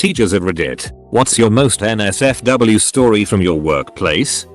Teachers at Reddit, what's your most NSFW story from your workplace?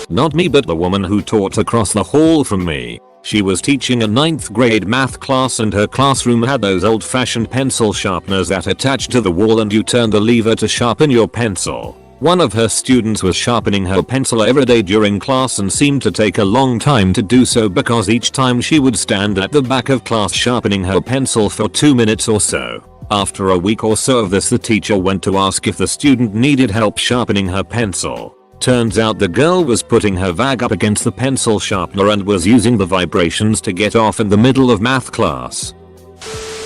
Not me, but the woman who taught across the hall from me. She was teaching a 9th grade math class and her classroom had those old-fashioned pencil sharpeners that attach to the wall and you turn the lever to sharpen your pencil. One of her students was sharpening her pencil every day during class and seemed to take a long time to do so because each time she would stand at the back of class sharpening her pencil for 2 minutes or so. After a week or so of this, the teacher went to ask if the student needed help sharpening her pencil. Turns out the girl was putting her bag up against the pencil sharpener and was using the vibrations to get off in the middle of math class.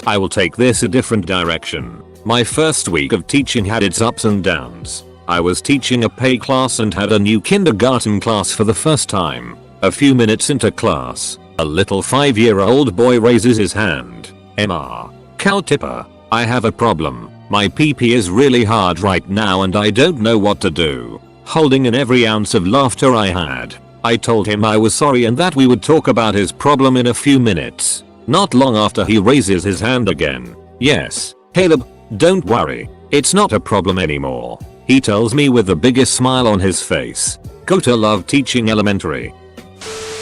I will take this a different direction. My first week of teaching had its ups and downs. I was teaching a PE class and had a new kindergarten class for the first time. A few minutes into class, a little 5-year-old boy raises his hand. "Mr. Cow tipper, I have a problem. My pee-pee is really hard right now and I don't know what to do." Holding in every ounce of laughter I had, I told him I was sorry and that we would talk about his problem in a few minutes. Not long after, he raises his hand again. "Yes, Caleb, don't worry. It's not a problem anymore," he tells me with the biggest smile on his face. Gotta love teaching elementary.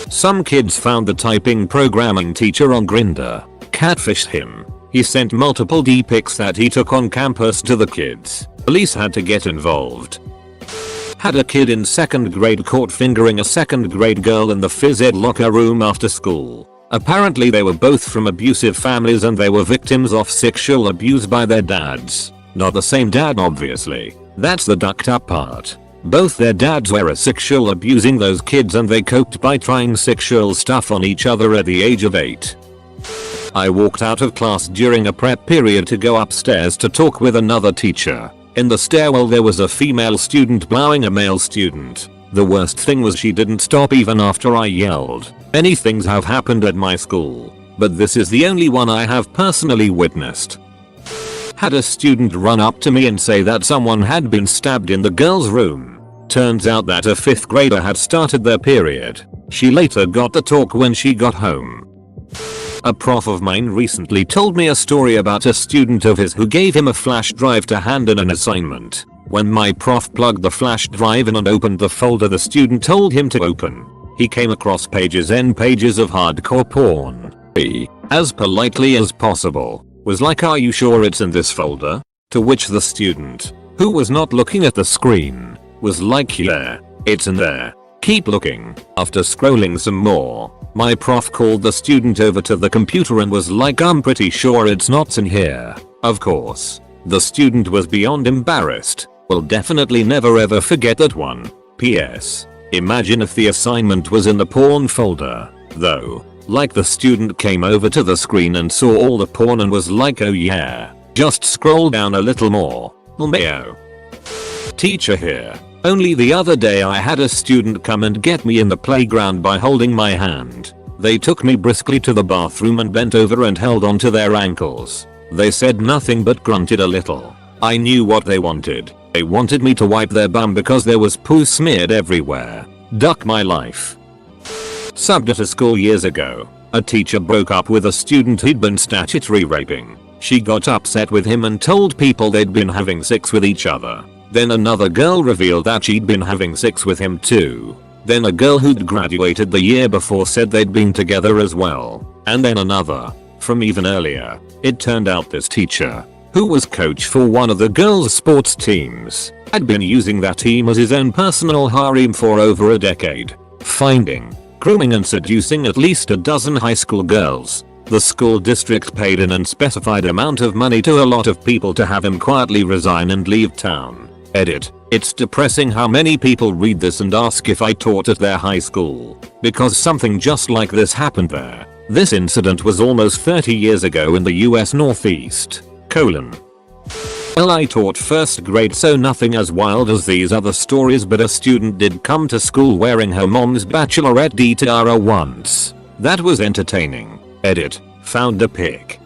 Some kids found the typing programming teacher on Grindr, catfished him. He sent multiple D-pics that he took on campus to the kids. Police had to get involved. Had a kid in 2nd grade caught fingering a 2nd grade girl in the phys ed locker room after school. Apparently they were both from abusive families and they were victims of sexual abuse by their dads. Not the same dad, obviously. That's the ducked up part. Both their dads were sexual abusing those kids and they coped by trying sexual stuff on each other at the age of 8. I walked out of class during a prep period to go upstairs to talk with another teacher. In the stairwell there was a female student blowing a male student. The worst thing was she didn't stop even after I yelled. Many things have happened at my school, but this is the only one I have personally witnessed. Had a student run up to me and say that someone had been stabbed in the girls' room. Turns out that a 5th grader had started their period. She later got the talk when she got home. A prof of mine recently told me a story about a student of his who gave him a flash drive to hand in an assignment. When my prof plugged the flash drive in and opened the folder the student told him to open, he came across pages and pages of hardcore porn. He, as politely as possible, was like, "Are you sure it's in this folder?" To which the student, who was not looking at the screen, was like, "Yeah, it's in there. Keep looking." After scrolling some more, my prof called the student over to the computer and was like, "I'm pretty sure it's not in here." Of course, the student was beyond embarrassed. Will definitely never ever forget that one. P.S. Imagine if the assignment was in the porn folder, though. Like the student came over to the screen and saw all the porn and was like, "Oh yeah, just scroll down a little more. LMAO." Teacher here. Only the other day I had a student come and get me in the playground by holding my hand. They took me briskly to the bathroom and bent over and held onto their ankles. They said nothing but grunted a little. I knew what they wanted. They wanted me to wipe their bum because there was poo smeared everywhere. Duck my life. Subbed at a school years ago. A teacher broke up with a student who'd been statutory raping. She got upset with him and told people they'd been having sex with each other. Then another girl revealed that she'd been having sex with him too. Then a girl who'd graduated the year before said they'd been together as well. And then another, from even earlier. It turned out this teacher, who was coach for one of the girls' sports teams, had been using that team as his own personal harem for over a decade. Finding, grooming and seducing at least a dozen high school girls. The school district paid an unspecified amount of money to a lot of people to have him quietly resign and leave town. Edit. It's depressing how many people read this and ask if I taught at their high school, because something just like this happened there. This incident was almost 30 years ago in the US Northeast. Well, I taught 1st grade, so nothing as wild as these other stories, but a student did come to school wearing her mom's bachelorette tiara once. That was entertaining. Edit. Found a pic.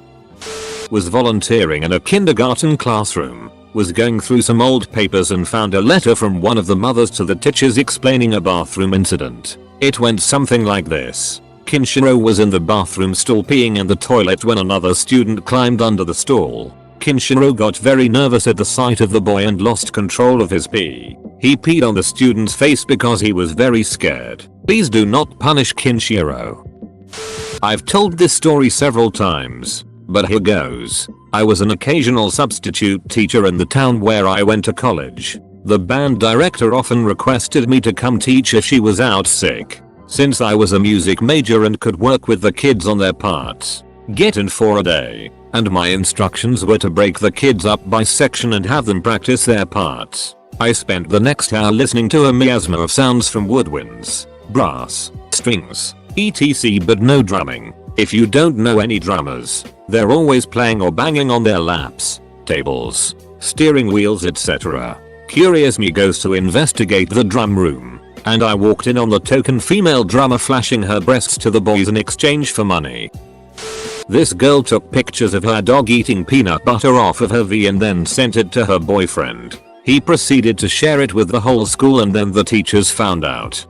Was volunteering in a kindergarten classroom. Was going through some old papers and found a letter from one of the mothers to the teachers explaining a bathroom incident. It went something like this. Kinshiro was in the bathroom stall peeing in the toilet when another student climbed under the stall. Kinshiro got very nervous at the sight of the boy and lost control of his pee. He peed on the student's face because he was very scared. Please do not punish Kinshiro. I've told this story several times, but here goes. I was an occasional substitute teacher in the town where I went to college. The band director often requested me to come teach if she was out sick. Since I was a music major and could work with the kids on their parts, get in for a day, and my instructions were to break the kids up by section and have them practice their parts. I spent the next hour listening to a miasma of sounds from woodwinds, brass, strings, etc. but no drumming. If you don't know any drummers, they're always playing or banging on their laps, tables, steering wheels, etc. Curious me goes to investigate the drum room, and I walked in on the token female drummer flashing her breasts to the boys in exchange for money. This girl took pictures of her dog eating peanut butter off of her V and then sent it to her boyfriend. He proceeded to share it with the whole school and then the teachers found out.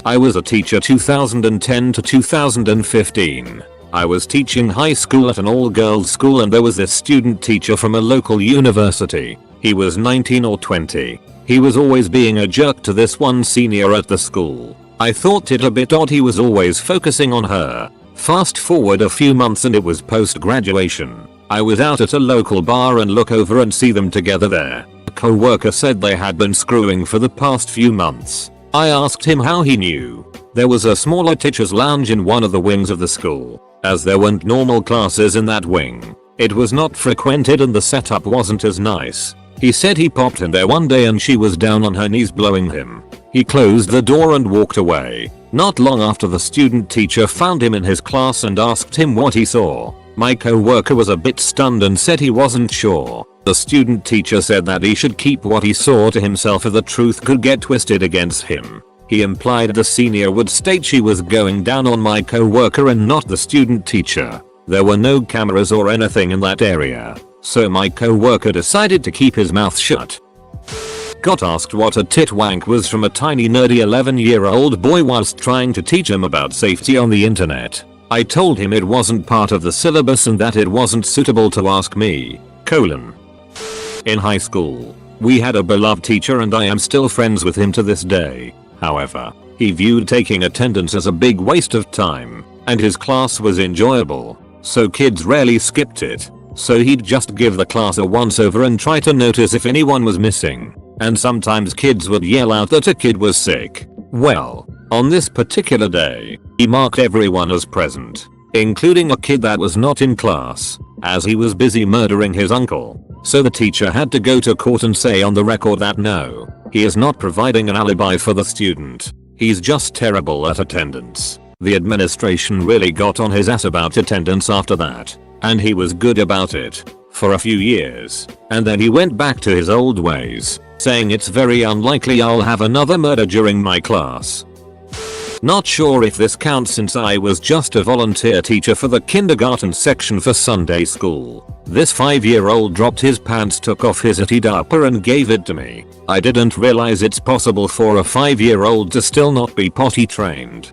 I was a teacher 2010 to 2015. I was teaching high school at an all-girls school and there was this student teacher from a local university. He was 19 or 20. He was always being a jerk to this one senior at the school. I thought it a bit odd he was always focusing on her. Fast forward a few months and it was post-graduation. I was out at a local bar and look over and see them together there. A co-worker said they had been screwing for the past few months. I asked him how he knew. There was a smaller teacher's lounge in one of the wings of the school, as there weren't normal classes in that wing. It was not frequented and the setup wasn't as nice. He said he popped in there one day and she was down on her knees blowing him. He closed the door and walked away. Not long after, the student teacher found him in his class and asked him what he saw. My co-worker was a bit stunned and said he wasn't sure. The student teacher said that he should keep what he saw to himself, or the truth could get twisted against him. He implied the senior would state she was going down on my co-worker and not the student teacher. There were no cameras or anything in that area, so my co-worker decided to keep his mouth shut. Got asked what a tit wank was from a tiny nerdy 11-year-old boy whilst trying to teach him about safety on the internet. I told him it wasn't part of the syllabus and that it wasn't suitable to ask me. In high school, we had a beloved teacher and I am still friends with him to this day. However, he viewed taking attendance as a big waste of time, and his class was enjoyable, so kids rarely skipped it. So he'd just give the class a once-over and try to notice if anyone was missing. And sometimes kids would yell out that a kid was sick. Well, on this particular day, he marked everyone as present, including a kid that was not in class, as he was busy murdering his uncle. So the teacher had to go to court and say on the record that no, he is not providing an alibi for the student. He's just terrible at attendance. The administration really got on his ass about attendance after that, and he was good about it for a few years, and then he went back to his old ways, saying it's very unlikely I'll have another murder during my class. Not sure if this counts since I was just a volunteer teacher for the kindergarten section for Sunday school. This 5-year-old dropped his pants, took off his itty diaper and gave it to me. I didn't realize it's possible for a 5-year-old to still not be potty trained.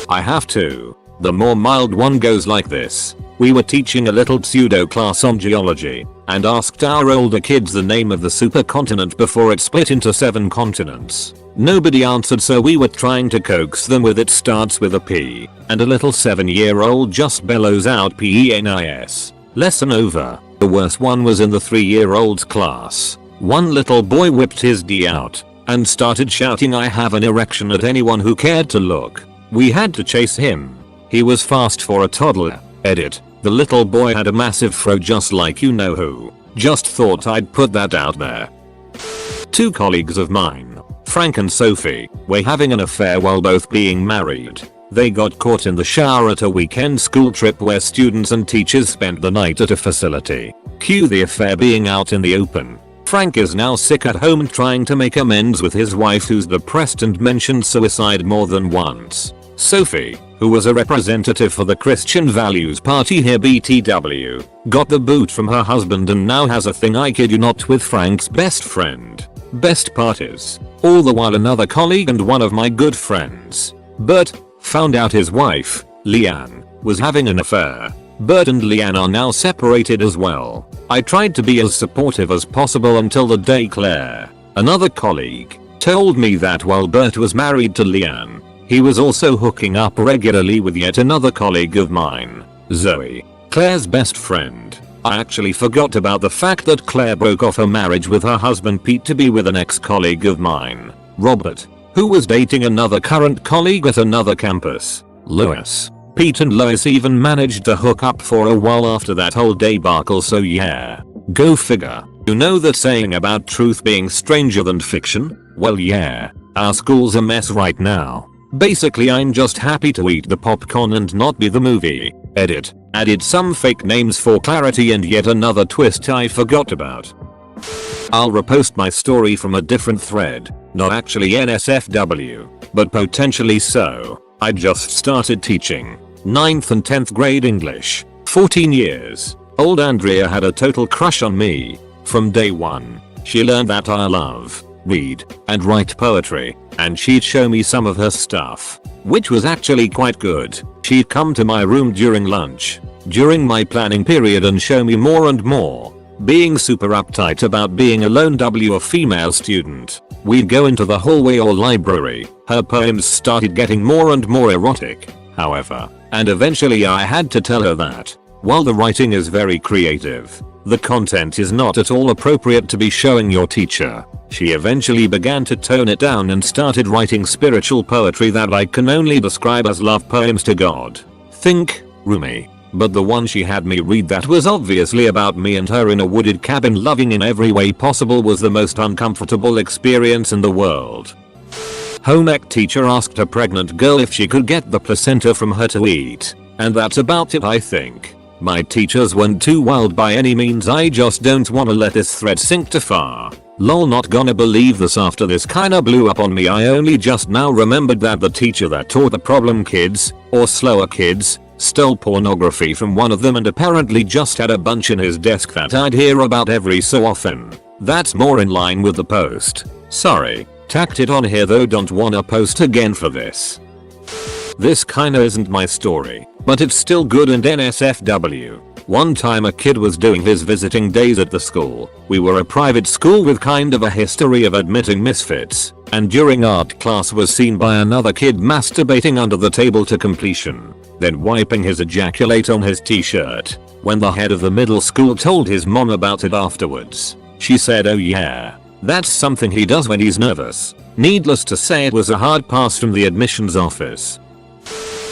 I have to. The more mild one goes like this. We were teaching a little pseudo class on geology and asked our older kids the name of the supercontinent before it split into 7 continents. Nobody answered, so we were trying to coax them with it starts with a P, and a little 7-year-old just bellows out PENIS. Lesson over. The worst one was in the 3-year-old's class. One little boy whipped his D out and started shouting I have an erection at anyone who cared to look. We had to chase him. He was fast for a toddler. Edit. The little boy had a massive fro just like you know who. Just thought I'd put that out there. 2 colleagues of mine, Frank and Sophie, were having an affair while both being married. They got caught in the shower at a weekend school trip where students and teachers spent the night at a facility. Cue the affair being out in the open. Frank is now sick at home and trying to make amends with his wife, who's depressed and mentioned suicide more than once. Sophie, who was a representative for the Christian Values Party here BTW, got the boot from her husband and now has a thing, I kid you not, with Frank's best friend. Best parties. All the while another colleague and one of my good friends, Bert, found out his wife, Leanne, was having an affair. Bert and Leanne are now separated as well. I tried to be as supportive as possible until the day Claire, another colleague, told me that while Bert was married to Leanne, he was also hooking up regularly with yet another colleague of mine, Zoe, Claire's best friend. I actually forgot about the fact that Claire broke off her marriage with her husband Pete to be with an ex-colleague of mine, Robert, who was dating another current colleague at another campus, Lois. Pete and Lois even managed to hook up for a while after that whole debacle, so yeah. Go figure. You know that saying about truth being stranger than fiction? Well yeah, our school's a mess right now. Basically I'm just happy to eat the popcorn and not be the movie. Edit. Added some fake names for clarity and yet another twist I forgot about. I'll repost my story from a different thread, not actually NSFW, but potentially so. I just started teaching 9th and 10th grade English. 14 years old Andrea had a total crush on me. From day one, she learned that I love, read, and write poetry, and she'd show me some of her stuff, which was actually quite good. She'd come to my room during lunch, during my planning period, and show me more and more. Being super uptight about being a lone W or female student, we'd go into the hallway or library. Her poems started getting more and more erotic, however, and eventually I had to tell her that, while the writing is very creative, the content is not at all appropriate to be showing your teacher. She eventually began to tone it down and started writing spiritual poetry that I can only describe as love poems to God. Think, Rumi. But the one she had me read that was obviously about me and her in a wooded cabin loving in every way possible was the most uncomfortable experience in the world. Home ec teacher asked a pregnant girl if she could get the placenta from her to eat. And that's about it, I think. My teachers weren't too wild by any means. I just don't wanna let this thread sink too far. Lol, not gonna believe this after this kinda blew up on me. I only just now remembered that the teacher that taught the problem kids, or slower kids, stole pornography from one of them and apparently just had a bunch in his desk that I'd hear about every so often. That's more in line with the post. Sorry, tacked it on here though, don't wanna post again for this. This kinda isn't my story, but it's still good and NSFW. One time a kid was doing his visiting days at the school. We were a private school with kind of a history of admitting misfits, and during art class was seen by another kid masturbating under the table to completion, then wiping his ejaculate on his t-shirt. When the head of the middle school told his mom about it afterwards, she said, "Oh yeah, that's something he does when he's nervous." Needless to say, it was a hard pass from the admissions office.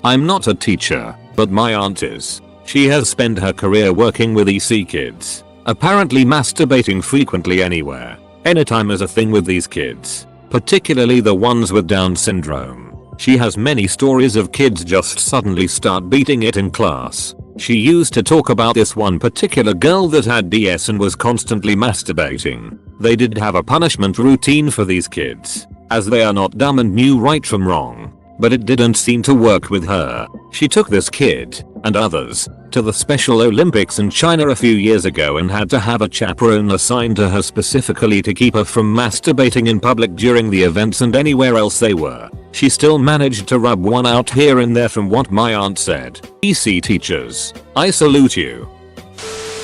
I'm not a teacher, but my aunt is. She has spent her career working with EC kids. Apparently masturbating frequently anywhere, anytime is a thing with these kids, particularly the ones with Down syndrome. She has many stories of kids just suddenly start beating it in class. She used to talk about this one particular girl that had DS and was constantly masturbating. They did have a punishment routine for these kids, as they are not dumb and knew right from wrong. But it didn't seem to work with her. She took this kid, and others, to the Special Olympics in China a few years ago and had to have a chaperone assigned to her specifically to keep her from masturbating in public during the events and anywhere else they were. She still managed to rub one out here and there from what my aunt said. EC teachers, I salute you.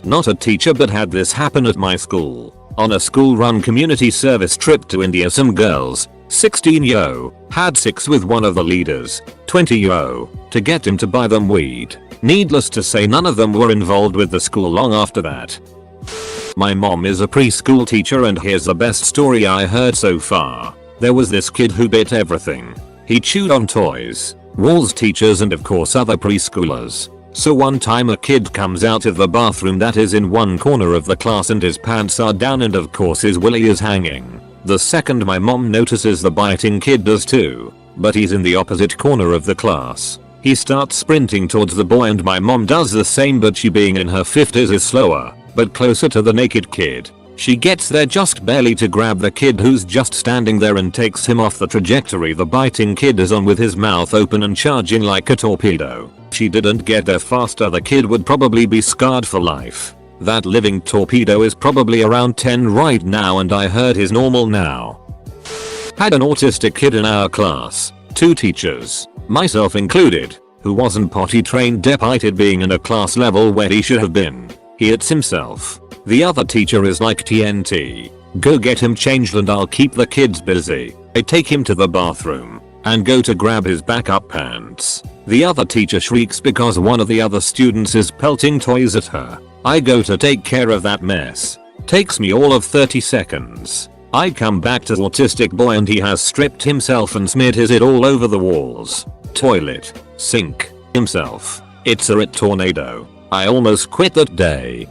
Not a teacher, but had this happen at my school. On a school-run community service trip to India, some girls, 16-year-old, had sex with one of the leaders, 20-year-old, to get him to buy them weed. Needless to say, none of them were involved with the school long after that. My mom is a preschool teacher, and here's the best story I heard so far. There was this kid who bit everything. He chewed on toys, walls, teachers, and of course other preschoolers. So one time a kid comes out of the bathroom that is in one corner of the class and his pants are down and of course his willy is hanging. The second my mom notices, the biting kid does too, but he's in the opposite corner of the class. He starts sprinting towards the boy and my mom does the same, but she, being in her 50s, is slower, but closer to the naked kid. She gets there just barely to grab the kid who's just standing there and takes him off the trajectory the biting kid is on, with his mouth open and charging like a torpedo. She didn't get there faster, the kid would probably be scarred for life. That living torpedo is probably around 10 right now, and I heard he's normal now. Had an autistic kid in our class, 2 teachers, myself included, who wasn't potty trained despite it being in a class level where he should have been. He hits himself. The other teacher is like TNT. Go get him changed and I'll keep the kids busy. I take him to the bathroom and go to grab his backup pants. The other teacher shrieks because one of the other students is pelting toys at her. I go to take care of that mess. Takes me all of 30 seconds. I come back to autistic boy and he has stripped himself and smeared his it all over the walls, toilet, sink, himself. It's a tornado. I almost quit that day.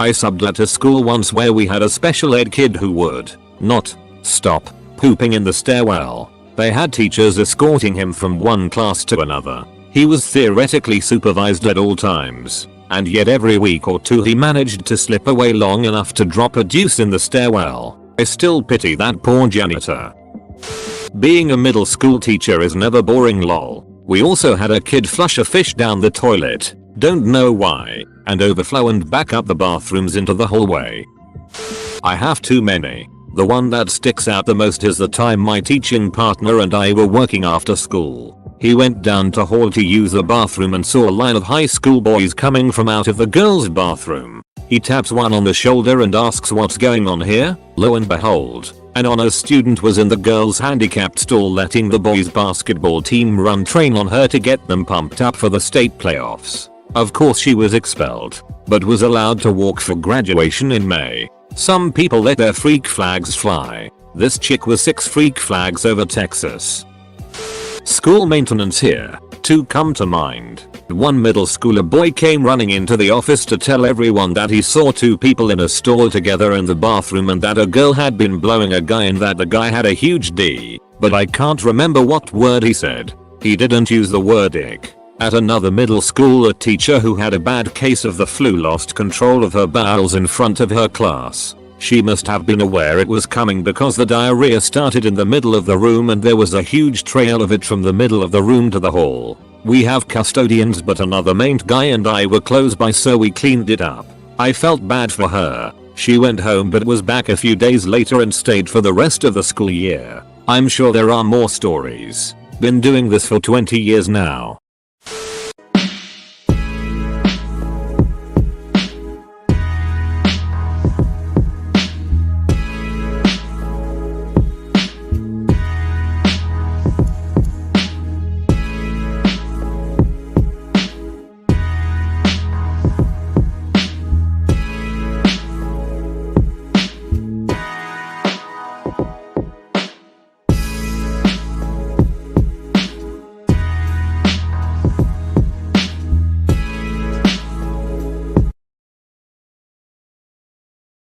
I subbed at a school once where we had a special ed kid who would not stop pooping in the stairwell. They had teachers escorting him from one class to another. He was theoretically supervised at all times, and yet every week or two he managed to slip away long enough to drop a deuce in the stairwell. I still pity that poor janitor. Being a middle school teacher is never boring lol. We also had a kid flush a fish down the toilet, don't know why, and overflow and back up the bathrooms into the hallway. I have too many. The one that sticks out the most is the time my teaching partner and I were working after school. He went down to hall to use the bathroom and saw a line of high school boys coming from out of the girls' bathroom. He taps one on the shoulder and asks what's going on here. Lo and behold, an honors student was in the girls' handicapped stall letting the boys' basketball team run train on her to get them pumped up for the state playoffs. Of course she was expelled, but was allowed to walk for graduation in May. Some people let their freak flags fly. This chick was 6 freak flags over Texas. School maintenance here. 2 come to mind. One middle schooler boy came running into the office to tell everyone that he saw 2 people in a stall together in the bathroom and that a girl had been blowing a guy and that the guy had a huge D, but I can't remember what word he said. He didn't use the word dick. At another middle school, a teacher who had a bad case of the flu lost control of her bowels in front of her class. She must have been aware it was coming because the diarrhea started in the middle of the room and there was a huge trail of it from the middle of the room to the hall. We have custodians but another maint guy and I were close by so we cleaned it up. I felt bad for her. She went home but was back a few days later and stayed for the rest of the school year. I'm sure there are more stories. Been doing this for 20 years now.